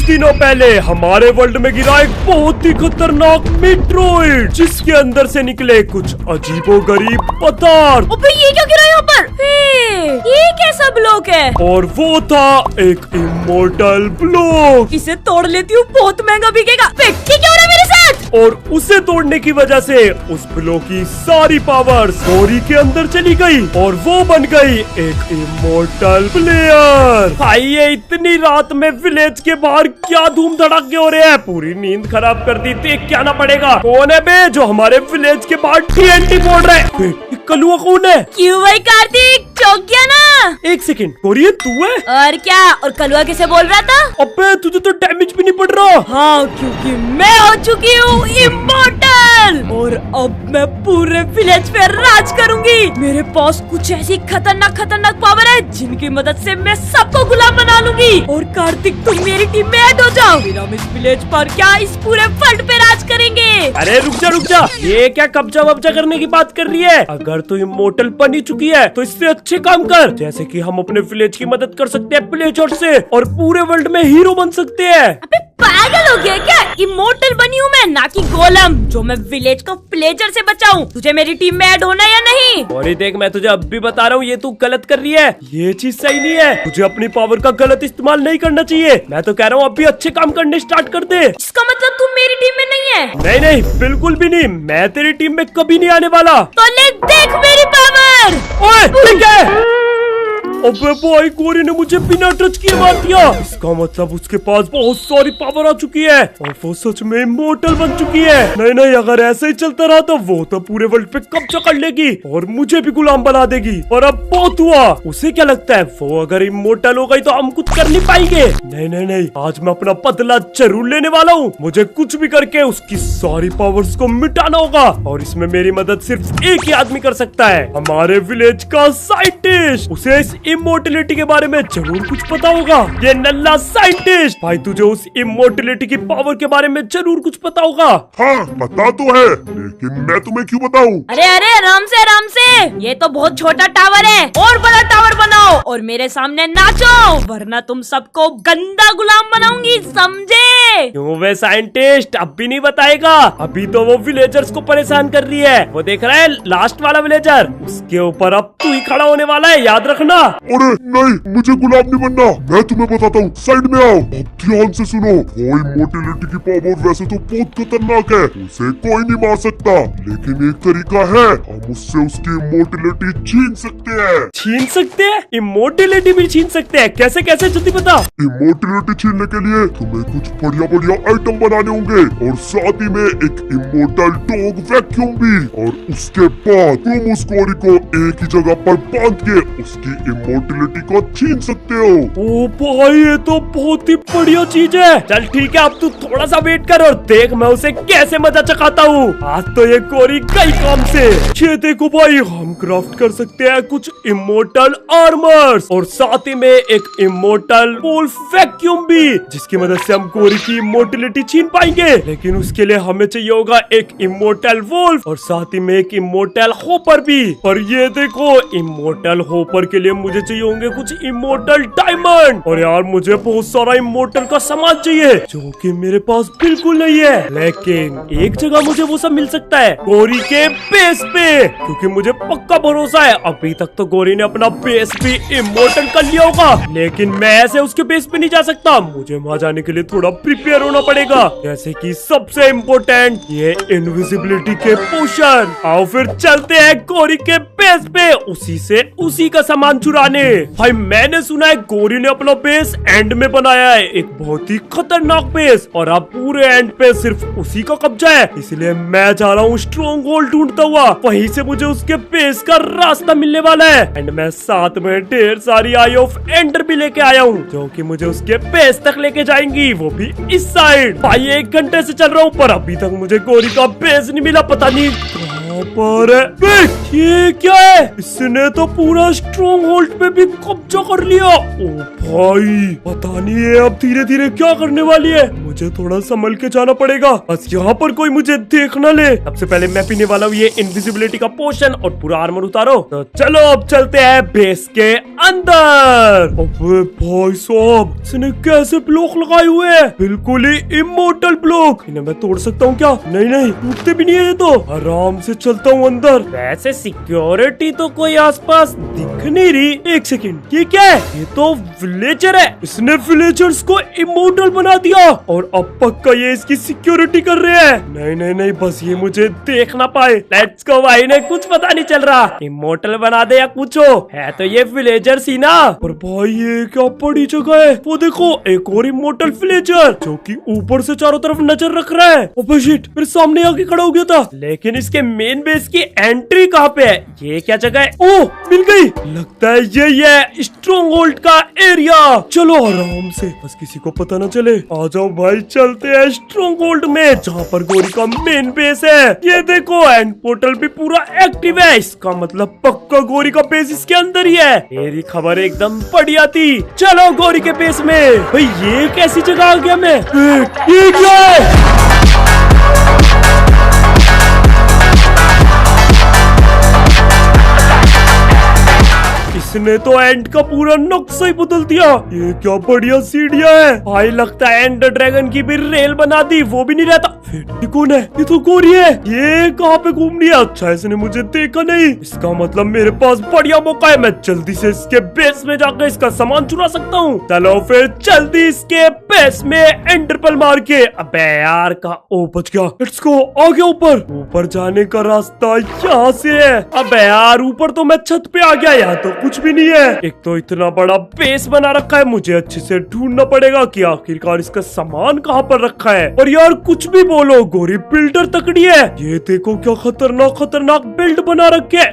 दिनों पहले हमारे वर्ल्ड में गिरा एक बहुत ही खतरनाक मीटरोइड, जिसके अंदर से निकले कुछ अजीबोगरीब पदार्थ। अबे ये क्या गिरा यहाँ पर? ये कैसा ब्लॉक है? और वो था एक इमोर्टल ब्लॉक। इसे तोड़ लेती हूँ, बहुत महंगा बिकेगा। ये क्या हो रहा है मेरे साथ? और उसे तोड़ने की वजह से उस ब्लॉक की सारी पावर्स गौरी के अंदर चली गई और वो बन गई एक इमोर्टल प्लेयर। भाई ये इतनी रात में विलेज के बाहर क्या धूम धड़ाके हो रहे हैं, पूरी नींद खराब कर दी। देख क्या ना पड़ेगा। कौन है बे जो हमारे विलेज के बाहर TNT फोड़ रहा है? कलुआ कौन है? क्यों भाई कार्तिक, चौंक गया ना? एक सेकंड, गौरी ये तू है? और क्या, और कलुआ किसे बोल रहा था? अबे तुझे तो डैमेज भी नहीं पड़ रहा। हाँ, क्योंकि मैं हो चुकी हूँ इमोर्टल और अब मैं पूरे विलेज पे राज करूंगी। मेरे पास कुछ ऐसी खतरनाक पावर है जिनकी मदद से मैं सबको गुलाम बना लूंगी। और कार्तिक तुम मेरी टीम में ऐड हो जाओ, फिर हम इस विलेज पर क्या इस पूरे वर्ल्ड पे राज करेंगे। अरे रुक जा, ये क्या कब्जा वब्जा करने की बात कर रही है? अगर तो इमोर्टल बन ही चुकी है तो इससे अच्छे काम कर, जैसे कि हम अपने विलेज की मदद कर सकते हैं प्लेजर से और पूरे वर्ल्ड में हीरो बन सकते हैं। अबे पागल हो गया क्या? इमोर्टल बनी हूँ मैं, ना कि गोलम जो मैं विलेज को प्लेजर से बचाऊं। तुझे मेरी टीम में ऐड होना या नहीं? और देख मैं तुझे अब भी बता रहा हूँ, ये तू गलत कर रही है। ये चीज सही नहीं है, तुझे अपनी पावर का गलत इस्तेमाल नहीं करना चाहिए। मैं तो कह रहा हूँ अभी अच्छे काम करने स्टार्ट कर दे। इसका मतलब तू मेरी टीम में नहीं है? नहीं, बिल्कुल भी नहीं। मैं तेरी टीम में कभी नहीं आने वाला। तो ले देख मेरी पावर। ओए ठीक है। अबे भाई गौरी ने मुझे बिना टच किए मार दिया। इसका मतलब उसके पास बहुत सारी पावर आ चुकी है और वो सच में इमोर्टल बन चुकी है। नहीं, अगर ऐसे ही चलता रहा तो वो तो पूरे वर्ल्ड पे कब्जा कर लेगी और मुझे भी गुलाम बना देगी। और अब बहुत हुआ। उसे क्या लगता है वो अगर इमोर्टल हो गई तो हम कुछ कर नहीं पाएंगे? नहीं, आज मैं अपना बदला जरूर लेने वाला हूँ। मुझे कुछ भी करके उसकी सारी पावर्स को मिटाना होगा और इसमें मेरी मदद सिर्फ एक ही आदमी कर सकता है, हमारे विलेज का साइंटिस्ट। उसे इस इमोर्टलिटी के बारे में जरूर कुछ पता होगा। ये नल्ला साइंटिस्ट भाई, तुझे उस इमोर्टलिटी की पावर के बारे में जरूर कुछ पता होगा। हाँ पता तो है, लेकिन मैं तुम्हें क्यों बताऊं? अरे आराम से, ये तो बहुत छोटा टावर है, और बड़ा टावर बनाओ और मेरे सामने नाचो, वरना तुम सबको गंदा गुलाम बनाऊंगी, समझे? क्यों वे साइंटिस्ट अब भी नहीं बताएगा? अभी तो वो विलेजर्स को परेशान कर रही है। वो देख रहा है लास्ट वाला विलेजर, उसके ऊपर अब तू ही खड़ा होने वाला है, याद रखना। अरे नहीं, मुझे गुलाम नहीं बनना। मैं तुम्हें बताता हूँ, साइड में आओ। अब ध्यान से सुनो, वो इमोर्टलिटी की पावर वैसे तो बहुत खतरनाक है, उसे कोई नहीं मार सकता, लेकिन एक तरीका है, हम उससे उसकी इमोर्टलिटी छीन सकते हैं। छीन सकते हैं? इमोर्टलिटी भी छीन सकते हैं? कैसे जल्दी बता। इमोर्टलिटी छीनने के लिए तुम्हें कुछ बढ़िया आइटम बनाने होंगे और साथ ही में एक इमोर्टल डॉग वैक्यूम भी। और उसके बाद तुम उस गौरी को एक ही जगह पर बांध के उसकी इमोर्टलिटी को छीन सकते हो। ओ भाई ये तो बहुत ही बढ़िया चीज है। चल ठीक है, अब तू थोड़ा सा वेट कर और देख मैं उसे कैसे मजा चखाता हूँ। आज तो ये गौरी कई काम से। ये देखो भाई, हम क्राफ्ट कर सकते हैं कुछ इमोर्टल आर्मर्स और साथ ही में एक इमोर्टल वुल्फ वैक्यूम भी, जिसकी मदद से हम गौरी की इमोर्टलिटी छीन पाएंगे। लेकिन उसके लिए हमें चाहिए होगा एक इमोर्टल वुल्फ और साथ ही में एक इमोर्टल होपर भी। और ये देखो, इमोर्टल होपर के लिए मुझे चाहिए होंगे कुछ इमोर्टल डायमंड। और यार मुझे बहुत सारा इमोर्टल का सामान चाहिए जो कि मेरे पास बिल्कुल नहीं है, लेकिन एक जगह मुझे वो सब मिल सकता है, गौरी के बेस पे। क्योंकि मुझे पक्का भरोसा है अभी तक तो गौरी ने अपना बेस भी इमोर्टल कर लिया होगा, लेकिन मैं ऐसे उसके बेस पे नहीं जा सकता। मुझे वहाँ जाने के लिए थोड़ा प्रिपेयर होना पड़ेगा, जैसे कि सबसे इम्पोर्टेंट ये इनविजिबिलिटी के पोशन। आओ फिर चलते हैं गौरी के बेस पे उसी का सामान चुराने। भाई मैंने सुना है गौरी ने अपना बेस एंड में बनाया है, एक बहुत ही खतरनाक बेस, और अब पूरे एंड पे सिर्फ उसी का कब्जा है। इसलिए मैं जा रहा हूँ स्ट्रॉन्ग होल्ड ढूंढता हुआ, वहीं से मुझे उसके बेस का रास्ता मिलने वाला है। एंड मैं साथ में ढेर सारी आई ऑफ एंडर भी लेके आया हूँ, जो कि मुझे उसके बेस तक लेके जाएंगी, वो भी इस साइड। भाई 1 घंटे से चल रहा हूँ पर अभी तक मुझे गौरी का बेस नहीं मिला, पता नहीं पर ये क्या है? इसने तो पूरा स्ट्रॉन्ग होल्ड पे भी कब्जा कर लिया। ओ भाई पता नहीं है अब धीरे धीरे क्या करने वाली है। मुझे थोड़ा संभल के जाना पड़ेगा, बस यहाँ पर कोई मुझे देख न ले। सबसे पहले मैं पीने वाला हूँ ये इनविजिबिलिटी का पोशन और पूरा आर्मर उतारो। तो चलो अब चलते हैं बेस के अंदर। अबे भाई साहब, इसने कैसे ब्लॉक लगाए हुए हैं, बिल्कुल ही इमोर्टल ब्लॉक। इन्हें मैं तोड़ सकता हूँ क्या? नहीं नहीं, टूटते भी नहीं है ये तो। आराम से चलता हूँ अंदर। वैसे सिक्योरिटी तो कोई आसपास दिख नहीं रही। एक सेकंड, ये क्या है? ये तो विलेजर है। इसने विलेजर्स को इमोर्टल बना दिया और अब पक्का ये इसकी सिक्योरिटी कर रहे हैं। नहीं नहीं नहीं, बस ये मुझे देख ना पाए। लेट्स गो भाई, ने कुछ पता नहीं चल रहा, इमोर्टल बना दे या कुछ हो। है तो ये विलेजर्स ही ना। पर भाई ये क्या बड़ी जगह है। वो देखो, एक और इमोर्टल विलेजर जो कि ऊपर से चारों तरफ नजर रख रहा है। ओह शिट, मेरे सामने आके खड़ा हो गया था। लेकिन इसके मेन बेस की एंट्री कहाँ पे है? ये क्या जगह है? ओह, मिल गई। लगता है यही है स्ट्रॉन्ग होल्ड का एरिया। चलो आराम से, बस किसी को पता न चले। आ जाओ भाई, चलते हैं स्ट्रॉन्ग होल्ड में, जहाँ पर गोरी का मेन बेस है। ये देखो, एंड पोर्टल भी पूरा एक्टिव है। इसका मतलब पक्का गोरी का बेस इसके अंदर ही है। मेरी खबर एकदम बढ़िया थी। चलो गोरी के बेस में। भाई ये कैसी जगह आ गया मैं? ये क्या है? इसने तो एंड का पूरा नक्शा ही बदल दिया। ये क्या बढ़िया सीढ़ियां है भाई। लगता है एंडर ड्रैगन की भी रेल बना दी, वो भी नहीं रहता। फिर ये कौन है? ये तो गोरी है। ये कहाँ पे घूम रही है? अच्छा, इसने मुझे देखा नहीं। इसका मतलब मेरे पास बढ़िया मौका है। मैं जल्दी से इसके बेस में जाकर इसका सामान चुरा सकता हूँ। चलो फिर जल्दी इसके बेस में एंडरपल मार के। अबे यार का, ओ बच गया। लेट्स गो, आ गया ऊपर। ऊपर जाने का रास्ता यहाँ से है। अबे यार, ऊपर तो मैं छत पे आ गया, यहाँ तो कुछ भी नहीं है। एक तो इतना बड़ा बेस बना रखा है, मुझे अच्छे से ढूंढना पड़ेगा कि आखिरकार इसका सामान कहाँ पर रखा है। और यार कुछ भी बोलो, गोरी बिल्डर तकड़ी है। ये देखो क्या खतरनाक खतरनाक बिल्ड बना रखे।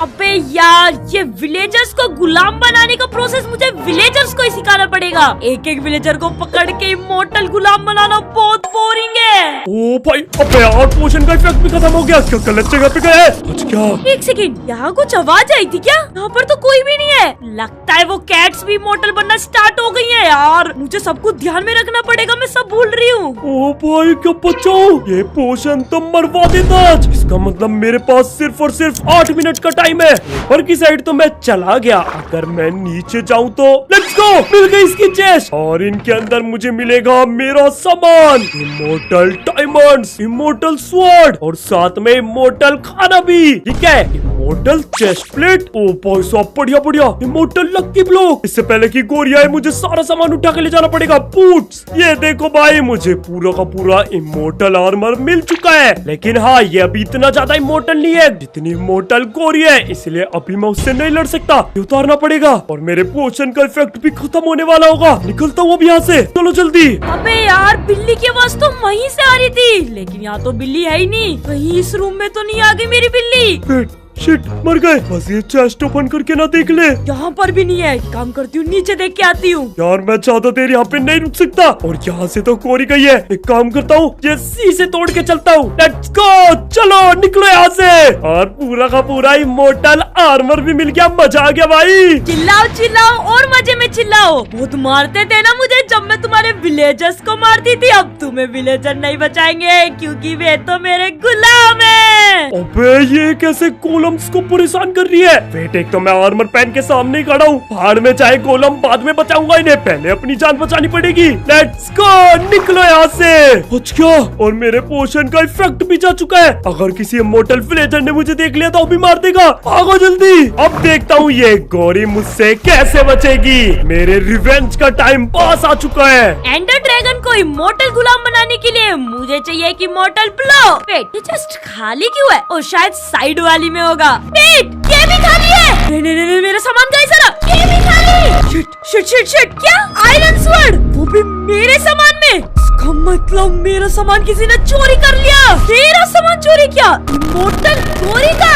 अबे यार, ये विलेजर्स को गुलाम बनाने का प्रोसेस मुझे विलेजर्स को ही सिखाना पड़ेगा। एक एक विलेजर को पकड़ के इमोर्टल गुलाम बनाना बहुत बोरिंग है। ओ भाई, अबे यार, पोशन का इफेक्ट भी खत्म हो गया। क्या गलत जगह पे गए? क्या? एक सेकंड, यहाँ कुछ आवाज आई थी क्या? यहाँ पर तो कोई भी नहीं है। लगता है वो कैट्स भी इमोर्टल बनना स्टार्ट हो गई है। यार मुझे सब कुछ ध्यान में रखना पड़ेगा, मैं सब भूल रही हूँ। ओ भाई, क्या बचाओ, ये पोशन तो मरवा देता आज। इसका मतलब मेरे पास सिर्फ और सिर्फ 8 मिनट का टाइम है। ऊपर की साइड तो मैं चला गया, अगर मैं नीचे जाऊँ तो लेट्स गो, मिल गई इसकी चेस्ट। और इनके अंदर मुझे मिलेगा मेरा सामान, इमोर्टल डायमंड्स, इमोर्टल स्वॉर्ड और साथ में इमोर्टल खाना भी। ठीक है, इमोर्टल चेस्ट प्लेट। ओ भाई साहब, बढ़िया बढ़िया। Immortal lucky block. इससे पहले कि गोरी आए, मुझे सारा सामान उठा के ले जाना पड़ेगा। बूट्स, ये देखो भाई, मुझे पूरा का पूरा इमोर्टल आर्मर मिल चुका है। लेकिन हाँ, ये अभी इतना ज्यादा इमोर्टल नहीं है जितनी इमोर्टल गोरी है, इसलिए अभी मैं उससे नहीं लड़ सकता। ये उतारना पड़ेगा और मेरे पोशन का इफेक्ट भी खत्म होने वाला होगा। निकलता हूँ अब यहाँ से, चलो जल्दी। अबे यार, बिल्ली की आवाज तो वहीं से आ रही थी, लेकिन यहाँ तो बिल्ली है ही नहीं। कहीं इस रूम में तो नहीं आ गई मेरी बिल्ली? शिट, मर गए। बस ये चेस्ट ओपन करके ना देख ले। यहाँ पर भी नहीं है। काम करती हूँ, नीचे देख के आती हूँ। यार मैं ज्यादा देर यहाँ पे नहीं रुक सकता, और यहाँ से तो कोरी गई है। एक काम करता हूँ, ये शीशे तोड़ के चलता हूँ। लेट्स गो, चलो निकलो यहाँ से। और पूरा का पूरा इमोर्टल आर्मर भी मिल गया। मजा आ गया भाई। चिल्लाओ चिल्लाओ और मजे में चिल्लाओ। बहुत मारते थे ना मुझे जब मैं तुम्हारे विलेजर्स को मारती थी। अब तुम्हें विलेजर नहीं बचाएंगे, क्योंकि वे तो मेरे गुलाम है। अबे ये कैसे गोलम्स को परेशान कर रही है? वेट, एक तो मैं आर्मर पहन के सामने ही खड़ा हूँ। भाड़ में चाहे गोलम, बाद में बचाऊंगा इन्हें, पहले अपनी जान बचानी पड़ेगी। लेट्स गो, निकलो यहाँ से। बच गया, और मेरे पोशन का इफेक्ट भी जा चुका है। अगर किसी इमोर्टल विलेजर ने मुझे देख लिया तो भी मार देगा। भागो जल्दी। अब देखता हूँ ये गोरी मुझसे कैसे बचेगी। मेरे रिवेंज का टाइम पास आ चुका है। एंडर ड्रैगन को इमोर्टल गुलाम बनाने के लिए मुझे चाहिए एक इमोर्टल ब्लॉक। वेट, ये जस्ट खाली क्यों है? और शायद साइड वाली में होगा। वेट, ये भी खाली है। नहीं नहीं नहीं, मेरा सामान गया सारा। ये भी खाली। शिट शिट शिट शिट, क्या? आयरन स्वॉर्ड, वो भी मेरे सामान में। इसका मतलब मेरा सामान किसी ने चोरी कर लिया। मेरा सामान चोरी किया, इमोर्टल गोरी का।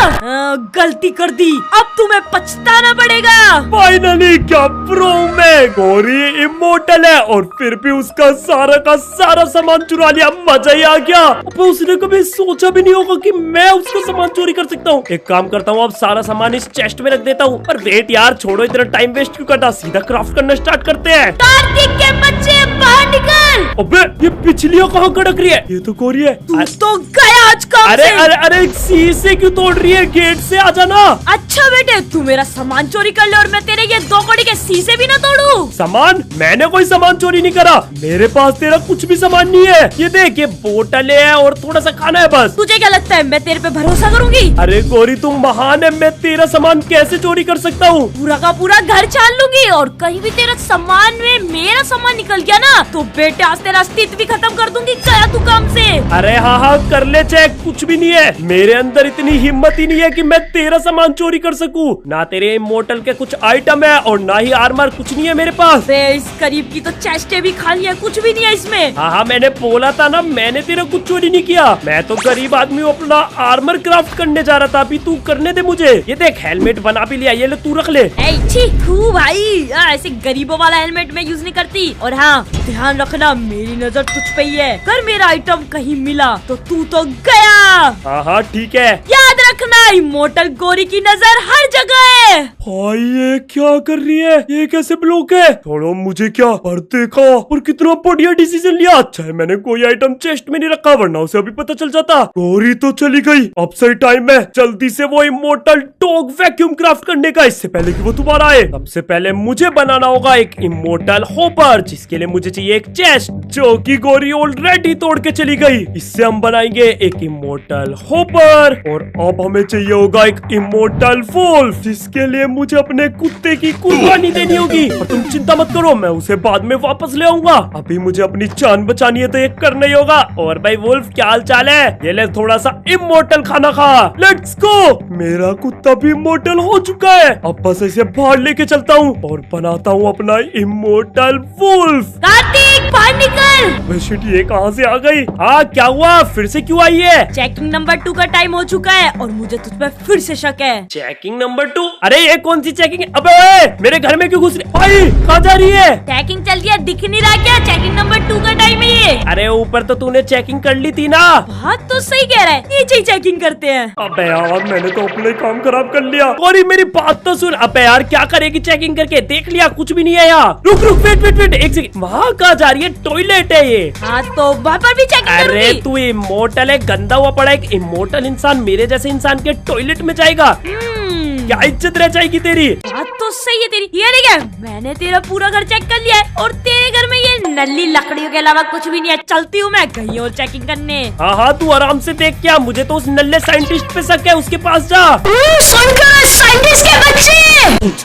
गलती कर दी, अब तुम्हें पछताना पड़ेगा। फाइनली, क्या प्रो में गोरी इमोर्टल है, और फिर भी उसका सारा का सारा सामान चुरा लिया। मजा ही आ गया। अब उसने कभी सोचा भी नहीं होगा कि मैं उसका सामान चोरी कर सकता हूँ। एक काम करता हूँ, अब सारा सामान इस चेस्ट में रख देता हूँ। पर वेट यार, छोड़ो इतना टाइम वेस्ट क्यों करना, सीधा क्राफ्ट करना स्टार्ट करते हैं। कार्तिक के बच्चे बाहर निकल। अबे ये पिछलियाँ कहाँ कड़क रही है? ये तो कोरी है। तू तो गया आज काम अरे से। अरे अरे शीशे क्यों तोड़ रही है? गेट से आ जाना। अच्छा बेटे, तू मेरा सामान चोरी कर ले और मैं तेरे ये 2 कौड़ी के शीशे भी ना तोड़ू। सामान? मैंने कोई सामान चोरी नहीं करा। मेरे पास तेरा कुछ भी सामान नहीं है। ये देख, ये बोतल है और थोड़ा सा खाना है बस। तुझे क्या लगता है मैं तेरे पे भरोसा करूंगी? अरे गौरी तुम महान है, मैं तेरा सामान कैसे चोरी कर सकता हूँ? पूरा का पूरा घर छान लूंगी और कहीं भी तेरा सामान में मेरा सामान निकल गया ना तो बेटे आज तेरा अस्तित्व भी खत्म कर दूंगी। गया तू काम से। अरे हाँ हाँ कर ले चेक, कुछ भी नहीं है। मेरे अंदर इतनी हिम्मत ही नहीं है कि मैं तेरा सामान चोरी कर सकूं। ना तेरे इमोर्टल के कुछ आइटम है और ना ही आर्मर, कुछ नहीं है मेरे पास। बे इस करीब की तो चेस्टे भी खाली है, कुछ भी नहीं है इसमें। हाँ हाँ मैंने बोला था ना, मैंने तेरा कुछ चोरी नहीं किया। मैं तो गरीब आदमी हूँ, अपना आर्मर क्राफ्ट करने जा रहा था। अभी तू करने दे मुझे। ये देख हेलमेट बना भी लिया, ये ले तू रख ले। छी भाई, ऐसे गरीबों वाला हेलमेट मैं यूज नहीं करती। और हाँ ध्यान रखना मेरी नजर तुझ पे ही है। अगर मेरा आइटम कहीं मिला तो तू तो गया। हाँ हाँ ठीक है। याद रखना इमोर्टल गोरी की नजर हर जगह है। भाई ये क्या कर रही है? ये कैसे ब्लॉक है? छोड़ो मुझे, क्या पर देखा और कितना बढ़िया डिसीजन लिया। अच्छा है मैंने कोई आइटम चेस्ट में नहीं रखा, वरना उसे अभी पता चल जाता। गौरी तो चली गई, अब सही टाइम है जल्दी से वो इमोर्टल डॉग वैक्यूम क्राफ्ट करने का। इससे पहले कि वो दोबारा आए, सबसे पहले मुझे बनाना होगा एक इमोर्टल हॉपर, जिसके लिए मुझे चाहिए एक चेस्ट जो कि गौरी ऑलरेडी तोड़ के चली गई। इससे हम बनाएंगे एक इमोर्टल हॉपर। और अब हमें चाहिए होगा एक इमोर्टल वुल्फ, जिसके लिए मुझे अपने कुत्ते की कुर्बानी देनी होगी। और तुम चिंता मत करो, मैं उसे बाद में वापस ले आऊंगा। अभी मुझे अपनी जान बचानी है तो ये करना ही होगा। और भाई वुल्फ क्या हाल चाल है? ये ले थोड़ा सा इमोर्टल खाना खा। Let's go. मेरा कुत्ता भी इमोर्टल हो चुका है, अब बस इसे बाहर लेके चलता हूँ और बनाता हूँ अपना इमोर्टल वुल्फ। कार्तिक बाहर निकल। शिट, ये कहाँ से आ गई? हाँ क्या हुआ? फिर से क्यों आई है? चेकिंग नंबर 2 का टाइम हो चुका है और मुझे तुझ पे फिर से शक है। Checking number 2? अरे ये कौन सी चेकिंग है? अबे मेरे घर में क्यों घुस रही? भाई कहाँ जा रही है? चेकिंग चल रही है, दिख नहीं रहा क्या? चेकिंग नंबर 2 का टाइम है ये। अरे ऊपर तो तूने चेकिंग कर ली थी ना। बात तो सही कह रहा है, नीचे ही चेकिंग करते हैं। अबे यार मैंने तो अपना ही काम खराब कर लिया। और मेरी बात तो सुन। अबे यार क्या करेगी चेकिंग करके? देख लिया कुछ भी नहीं है यहाँ। रुक रुक वेट वेट वेट एक सेकंड, वहाँ कहाँ जा रही है? टॉयलेट है ये। हाँ तो वहाँ पर भी चेकिंग अरे करूंगी। तू इमोर्टल है, गंदा हुआ पड़ा। एक इमोर्टल इंसान मेरे जैसे इंसान के टॉयलेट में जाएगा? क्या इज्जत रह जाएगी तेरी? बात तो सही है तेरी। ये नहीं है, मैंने तेरा पूरा घर चेक कर लिया है और तेरे घर में ये नल्ली लकड़ियों के अलावा कुछ भी नहीं है। चलती हूँ मैं कहीं और चेकिंग करने। हाँ हाँ तू आराम से देख, क्या मुझे तो उस नल्ले साइंटिस्ट पे शक है, उसके पास जा। साइंटिस्ट के बच्चे।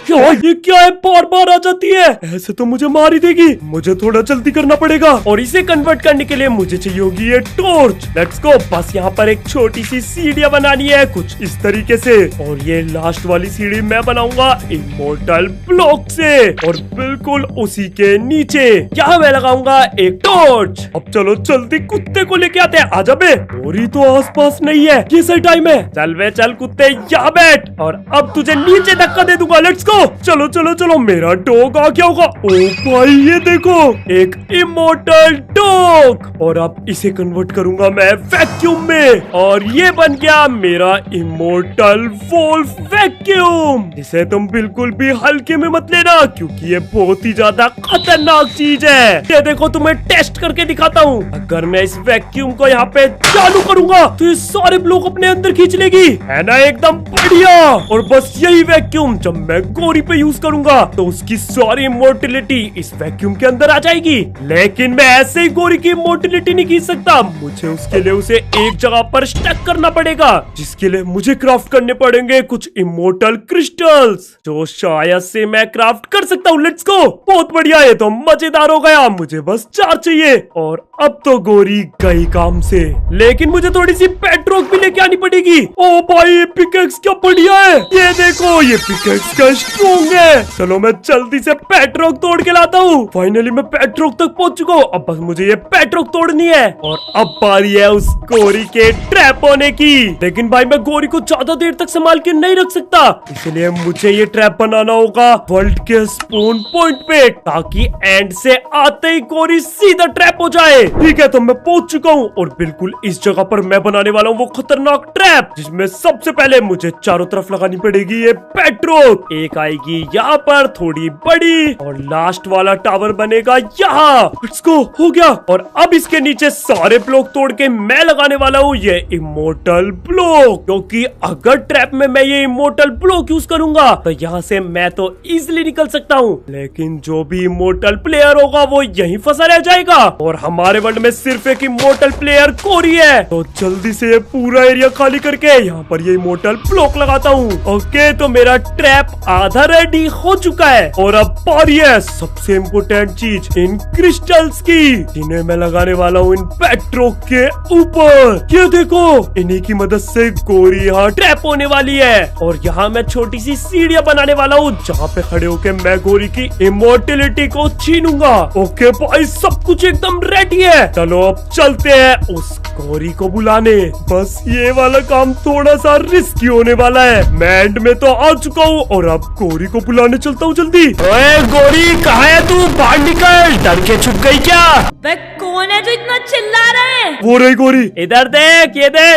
क्या ये क्या है? बार बार आ जाती है, ऐसे तो मुझे मार ही देगी। मुझे थोड़ा जल्दी करना पड़ेगा और इसे कन्वर्ट करने के लिए मुझे चाहिए होगी ये टॉर्च। Let's go. बस यहाँ पर एक छोटी सी सीढ़ियाँ बनानी है कुछ इस तरीके से, और ये लास्ट वाली सीढ़ी मैं बनाऊंगा इमोर्टल ब्लॉक से, और बिल्कुल उसी के नीचे यहाँ मैं लगाऊंगा एक टॉर्च। अब चलो जल्दी कुत्ते को लेके आते हैं। आजा बे, गौरी तो आसपास नहीं है, ये सही टाइम है। चल बे चल कुत्ते, यहाँ बैठ और अब तुझे नीचे धक्का दे दूंगा। Let's go. चलो चलो चलो, मेरा डॉग आ गया होगा। ओ भाई ये देखो, एक इमोर्टल डॉग। और अब इसे कन्वर्ट करूंगा मैं वैक्यूम में, और ये बन गया मेरा इमोर्टल वुल्फ वैक्यूम। इसे तुम बिल्कुल भी हल्के में मत लेना, क्योंकि ये बहुत ही ज्यादा खतरनाक चीज है। ये देखो तुम्हें टेस्ट करके दिखाता हूँ। अगर मैं इस वैक्यूम को यहाँ पे चालू करूंगा तो ये सारे ब्लॉक अपने अंदर खींच लेगी, है ना? एकदम बढ़िया। और बस यही वैक्यूम जब मैं गौरी पे यूज करूंगा तो उसकी सारी इमोर्टिलिटी इस वैक्यूम के अंदर आ जाएगी। लेकिन मैं ऐसे ही गौरी की इमोर्टिलिटी नहीं खींच सकता, मुझे उसके लिए उसे एक जगह पर स्टक करना पड़ेगा, जिसके लिए मुझे क्राफ्ट करने पड़ेंगे कुछ इमोर्टल क्रिस्टल्स, जो शायद से मैं क्राफ्ट कर सकता हूँ। Let's go. बहुत बढ़िया, ये तो मजेदार हो गया। मुझे बस 4 चाहिए और अब तो गौरी गई काम से। लेकिन मुझे थोड़ी सी पेट्रोक भी लेके आनी पड़ेगी। ओ भाई ये पिकेक्स क्या बढ़िया है, ये देखो ये पिकेक्स का स्ट्रॉन्ग है। चलो मैं जल्दी से पेट्रोक तोड़ के लाता हूँ। फाइनली मैं पेट्रोक तक पहुंच चुका हूँ। अब बस मुझे ये पेट्रोक तोड़नी है और अब बारी है उस गौरी के ट्रैप होने की। लेकिन भाई मैं गौरी को ज्यादा देर तक संभाल के नहीं रख सकता, इसलिए मुझे ये ट्रैप बनाना होगा वर्ल्ड के स्पॉन पॉइंट पे, ताकि एंड से आते ही गोरी सीधा ट्रैप हो जाए। ठीक है, तो मैं पहुंच चुका हूँ और बिल्कुल इस जगह पर मैं बनाने वाला हूँ वो खतरनाक ट्रैप, जिसमें सबसे पहले मुझे चारों तरफ लगानी पड़ेगी ये पेट्रोल। एक आएगी यहाँ पर थोड़ी बड़ी और लास्ट वाला टावर बनेगा यहाँ। लेट्स गो, हो गया। और अब इसके नीचे सारे ब्लॉक तोड़ के मैं लगाने वाला हूँ ये इमोर्टल ब्लॉक, क्योंकि अगर ट्रैप में मैं ये इमोर्टल ब्लॉक यूज करूंगा तो यहाँ से मैं तो इजिली निकल सकता हूँ, लेकिन जो भी इमोर्टल प्लेयर होगा वो यहीं फंसा रह जाएगा। और हमारे वर्ल्ड में सिर्फ एक इमोर्टल प्लेयर कोरी है, तो जल्दी से ये पूरा एरिया खाली करके यहाँ पर ये इमोर्टल ब्लॉक लगाता हूँ। ओके, तो मेरा ट्रैप आधा रेडी हो चुका है और अब पारी है सबसे इम्पोर्टेंट चीज, इन क्रिस्टल्स की, जिन्हें मैं लगाने वाला हूँ इन पेट्रो के ऊपर। ये देखो, इन्हीं की मदद से गोरी यहाँ ट्रैप होने वाली है। और यहाँ मैं छोटी सी सीढ़ियाँ बनाने वाला हूँ जहाँ पे खड़े होके मैं गोरी की इमोर्टिलिटी को छीनूंगा। ओके भाई, सब कुछ एकदम रेडी है। चलो अब चलते हैं उस गोरी को बुलाने। बस ये वाला काम थोड़ा सा रिस्की होने वाला है। मैं एंड में तो आ चुका हूँ और अब गोरी को बुलाने चलता हूँ जल्दी। ओए गोरी, कहाँ है तू? बाहर निकल, डर के छुप गई क्या? वे कौन है जो इतना चिल्ला रहा है? वो रही गोरी। इधर देख,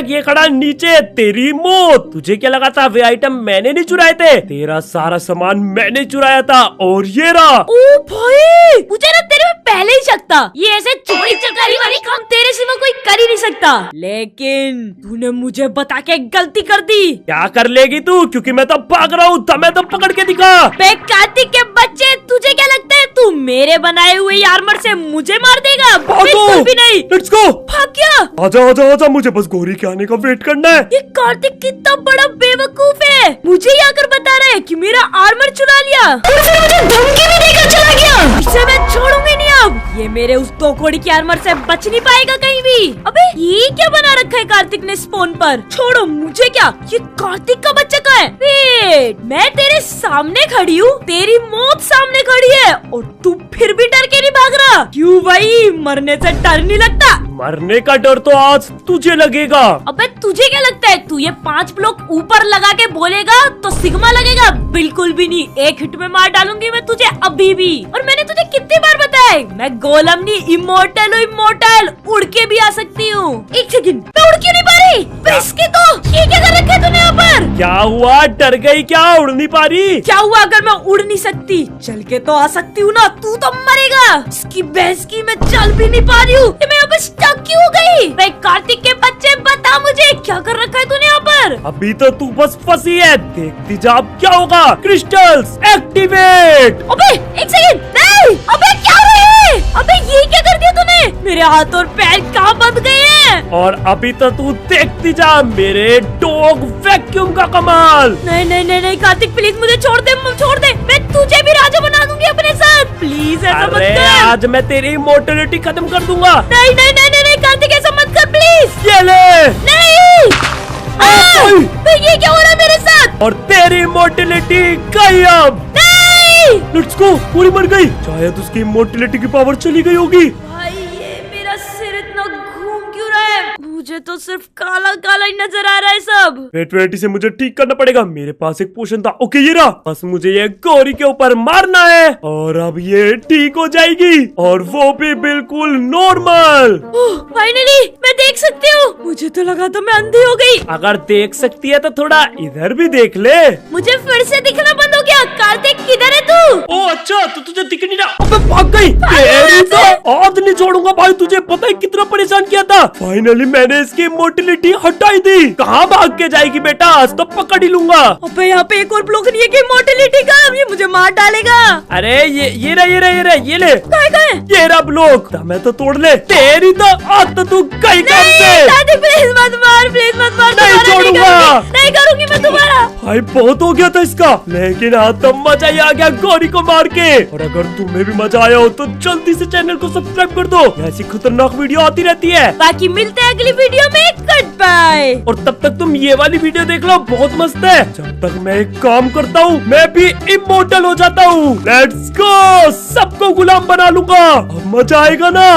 ये खड़ा नीचे। तेरी मौत। तुझे क्या लगा था वे आइटम मैंने नहीं चुराए थे? तेरा सारा सामान मैंने चुराया था और ये रहा। ओ भाई, मुझे ना तेरे में पहले ही शक था। ये ऐसे चोरी चकारी वाली काम तेरे सिवा कोई कर ही नहीं सकता, लेकिन तूने मुझे बता के गलती कर दी। क्या कर लेगी तू? क्योंकि मैं तो भाग रहा हूँ, मैं तो पकड़ के दिखा। बे कार्तिक के बच्चे, तुझे क्या लगता है तू मेरे बनाए हुए आर्मर से मुझे मार देगा? बिल्कुल भी नहीं। Let's go. भाग गया। आजा आजा आजा, मुझे बस गोरी के आने का वेट करना है। ये कार्तिक कितना बड़ा बेवकूफ है, मुझे ही आकर बता रहा है कि मेरा आर्मर चुरा लिया और फिर मुझे धमकी भी देकर चला गया। इसे मैं छोड़ूंगी नहीं। अब ये मेरे उस दो कोड़ी के आर्मर से बच नहीं पाएगा कहीं भी। अबे ये क्या बना रखा है कार्तिक ने स्पॉन पर? छोड़ो मुझे, क्या ये कार्तिक का बच्चा का है? वेट, मैं तेरे सामने खड़ी हूँ, तेरी मौत सामने खड़ी है और तू फिर भी डर के नहीं भाग रहा। क्यों भाई, मरने से डर नहीं लगता? मरने का डर तो आज तुझे लगेगा। अबे तुझे क्या लगता है तू ये 5 ब्लॉक ऊपर लगा के बोलेगा तो सिग्मा लगेगा? बिल्कुल भी नहीं, एक हिट में मार डालूंगी मैं तुझे अभी भी। और मैंने तुझे कितनी बार बताया है, मैं गोलम नहीं इमोर्टल हूँ, इमोर्टल। उड़ के भी आ सकती हूँ। एक सेकंड, मैं उड़ क्यों नहीं पा रही? इसके तो ये क्या कर रखा है तूने यहाँ पर? क्या हुआ, डर गई क्या? उड़ नहीं पा रही? क्या हुआ अगर मैं उड़ नहीं सकती? चल के तो आ सकती हूँ ना, तू तो मरेगा। इसकी बहस की, मैं चल भी नहीं पा रही हूँ। मैं यहाँ पे स्टक क्यों हो गई? भाई कार्तिक के बच्चे, बता मुझे क्या कर रखा है तूने यहाँ पर? अभी तो तू बस फंसी है, देखती जा अब क्या होगा। Crystals activate. अबे एक सेकंड, नहीं, अबे क्या हो रहा है? अबे ये क्या कर दिया तूने? मेरे हाथ और पैर कहाँ बंध गए हैं? और अभी तो तू देखती जा मेरे डॉग वैक्यूम का कमाल। नहीं नहीं नहीं नहीं कार्तिक, प्लीज मुझे छोड़ दे, छोड़ दे। मैं तुझे भी राजा बना दूंगी अपने साथ, प्लीज ऐसा मत कर। आज मैं तेरी इमोर्टलिटी खत्म कर दूंगा। नहीं नहीं नहीं नहीं कार्तिक, ऐसा मत कर प्लीज। ये ले। नहीं, ये क्या हो रहा है मेरे साथ? और तेरी इमोर्टलिटी गई अब। नहीं, लेट्स गो। पूरी मर गई, शायद उसकी इमोर्टलिटी की पावर चली गई होगी। भाई ये मेरा सिर इतना घूम क्यों रहा है? मुझे तो सिर्फ काला काला ही नजर आ रहा है सब। वेट, इसे मुझे ठीक करना पड़ेगा। मेरे पास एक पोशन था। ओके ये रहा। बस मुझे ये गोरी के ऊपर मारना है और अब ये ठीक हो जाएगी, और वो भी बिल्कुल नॉर्मल। फाइनली मैं देख सकती हूँ। मुझे तो लगा था मैं अंधी हो गई। अगर देख सकती है तो थोड़ा इधर भी देख ले। मुझे फिर से दिखना बंद हो गया। कार्तिक किधर है तू? ओ अच्छा, तो तुझे दिख नहीं रहा। अबे भाग गई। तेरी तो आज नहीं छोड़ूंगा भाई, तुझे पता है कितना परेशान किया था। फाइनली मैंने इसकी इमोर्टलिटी हटाई दी। कहाँ भाग के जाएगी बेटा, आज तो पकड़ ही लूंगा। अबे यहाँ पे एक और ब्लॉक नहीं है कि इमोर्टलिटी का, ये मुझे मार डालेगा। अरे ये रहा, ये ले। कहाँ? ये रहा ब्लॉक, मैं तो तोड़ ले। तेरी तो आज तो तू कहीं काम से। दादी प्लीज मत मार, प्लीज मत मार। नहीं छोड़ूंगा। नहीं करूंगी मैं दोबारा। भाई बहुत हो गया था इसका, लेकिन आज तो मजा ही आ गया गोरी को मार के। और अगर तुम्हें भी मजा आया हो तो जल्दी से चैनल को सब्सक्राइब कर दो, ऐसी खतरनाक वीडियो आती रहती है। बाकी मिलते हैं अगली वीडियो में। Goodbye. और तब तक तुम ये वाली वीडियो देख लो, बहुत मस्त है। जब तक मैं एक काम करता हूँ, मैं भी इमोर्टल हो जाता हूँ। लेट्स गो, सबको गुलाम बना लूंगा। अब मजा आएगा ना।